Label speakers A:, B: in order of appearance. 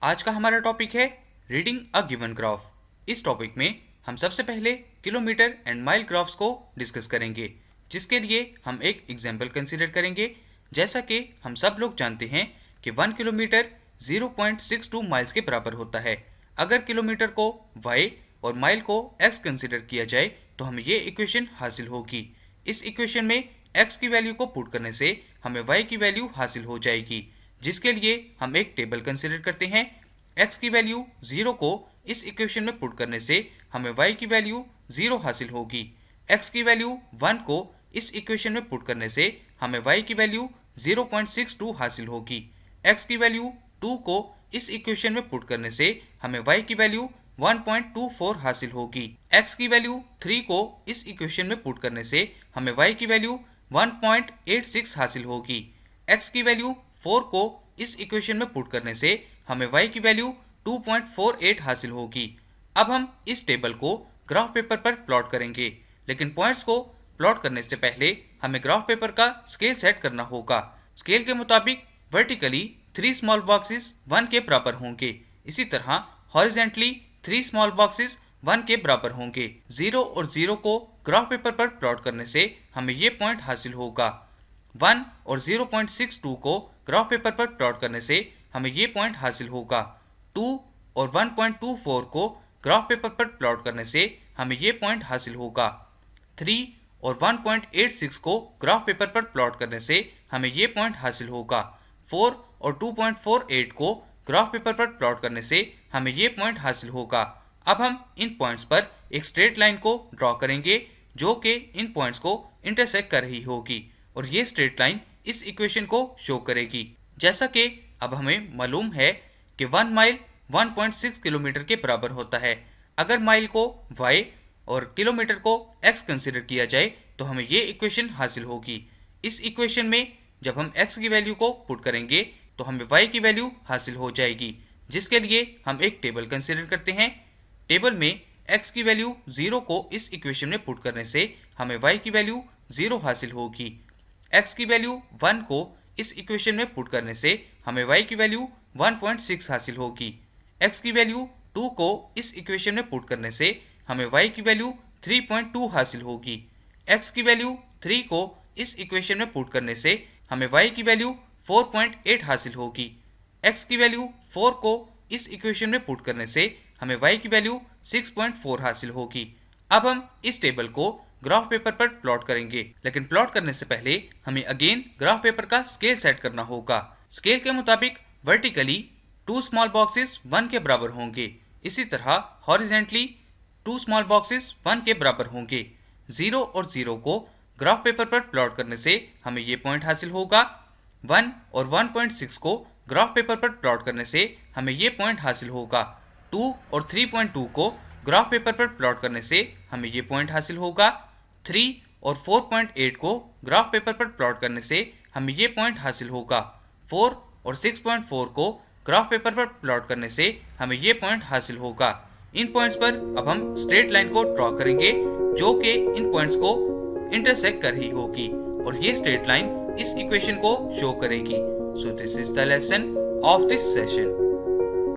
A: आज का हमारा टॉपिक है रीडिंग अ गिवन ग्राफ। इस टॉपिक में हम सबसे पहले किलोमीटर एंड माइल ग्राफ्स को डिस्कस करेंगे, जिसके लिए हम एक एग्जाम्पल कंसीडर करेंगे। जैसा कि हम सब लोग जानते हैं कि 1 किलोमीटर 0.62 माइल्स के बराबर होता है। अगर किलोमीटर को y और माइल को x कंसीडर किया जाए तो हमें ये इक्वेशन हासिल होगी। इस इक्वेशन में x की वैल्यू को पुट करने से हमें y की वैल्यू हासिल हो जाएगी, जिसके लिए हम एक टेबल कंसीडर करते हैं। x की वैल्यू 0 को इस इक्वेशन में पुट करने से हमें y की वैल्यू 0 हासिल होगी। x की वैल्यू 1 को इस इक्वेशन में पुट करने से हमें y की वैल्यू 0.62 हासिल होगी। x की वैल्यू 2 को इस इक्वेशन में पुट करने से हमें y की वैल्यू 1.24 हासिल होगी। x की वैल्यू 3 को इस इक्वेशन में पुट करने से हमें y की वैल्यू 1.86 हासिल होगी। x की वैल्यू 4 को इस इक्वेशन में पुट करने से हमें y की वैल्यू 2.48 हासिल होगी। अब हम इस टेबल को ग्राफ पेपर पर प्लॉट करेंगे, लेकिन पॉइंट्स को प्लॉट करने से पहले हमें ग्राफ पेपर का स्केल सेट करना होगा। स्केल के मुताबिक वर्टिकली 3 स्मॉल बॉक्सेस 1 के बराबर होंगे, इसी तरह हॉरिजेंटली 3 स्मॉल बॉक्सेस 1 के बराबर होंगे। 0 और 0 को ग्राफ पेपर पर प्लॉट करने से हमें ये पॉइंट हासिल होगा। 1 और 0.62 को ग्राफ पेपर पर प्लॉट करने से हमें ये पॉइंट हासिल होगा। 2 और 1.24 को ग्राफ पेपर पर प्लॉट करने से हमें ये पॉइंट हासिल होगा। 3 और 1.86 को ग्राफ पेपर पर प्लॉट करने से हमें ये पॉइंट हासिल होगा। 4 और 2.48 को ग्राफ पेपर पर प्लॉट करने से हमें ये पॉइंट हासिल होगा। अब हम इन पॉइंट्स पर एक स्ट्रेट लाइन को ड्रॉ करेंगे जो कि इन पॉइंट्स को इंटरसेक्ट कर रही होगी, और ये स्ट्रेट लाइन इस इक्वेशन को शो करेगी। जैसा कि अब हमें मालूम है कि 1 माइल 1.6 किलोमीटर के बराबर होता है। अगर माइल को y और किलोमीटर को x कंसीडर किया जाए तो हमें ये इक्वेशन हासिल होगी। इस इक्वेशन में जब हम x की वैल्यू को पुट करेंगे तो हमें y की वैल्यू हासिल हो जाएगी, जिसके लिए हम एक टेबल कंसीडर करते हैं। टेबल में x की वैल्यू 0 को इस इक्वेशन में पुट करने से हमें y की वैल्यू 0 हासिल होगी। x की वैल्यू 1 को इस इक्वेशन में पुट करने से हमें y की वैल्यू 1.6 हासिल होगी। x की वैल्यू 2 को इस इक्वेशन में पुट करने से हमें y की वैल्यू 3.2 हासिल होगी। x की वैल्यू 3 को इस इक्वेशन में पुट करने से हमें y की वैल्यू 4.8 हासिल होगी। x की वैल्यू 4 को इस इक्वेशन में पुट करने से हमें y की वैल्यू 6.4 हासिल होगी। अब हम इस टेबल को ग्राफ पेपर पर प्लॉट करेंगे, लेकिन प्लॉट करने से पहले हमें अगेन ग्राफ पेपर का स्केल सेट करना होगा। स्केल के मुताबिक वर्टिकली 2 स्मॉल बॉक्सेस 1 के बराबर होंगे, इसी तरह हॉरिजेंटली 2 स्मॉल बॉक्सेस 1 के बराबर होंगे। 0 और 0 को ग्राफ पेपर पर प्लॉट करने से हमें ये पॉइंट हासिल होगा। 1 और 1.6 को ग्राफ पेपर पर प्लॉट करने से हमें ये पॉइंट हासिल होगा। 2 और 3.2 को ग्राफ पेपर पर प्लॉट करने से हमें ये पॉइंट हासिल होगा। 3 और 4.8 को ग्राफ पेपर पर प्लॉट करने से हमें ये पॉइंट हासिल होगा। 4 और 6.4 को ग्राफ पेपर पर प्लॉट करने से हमें ये पॉइंट हासिल होगा। इन पॉइंट्स पर अब हम स्ट्रेट लाइन को ड्रॉ करेंगे जो कि इन पॉइंट्स को इंटरसेक्ट कर रही होगी, और ये स्ट्रेट लाइन इस इक्वेशन को शो करेगी। So this is the lesson of this session.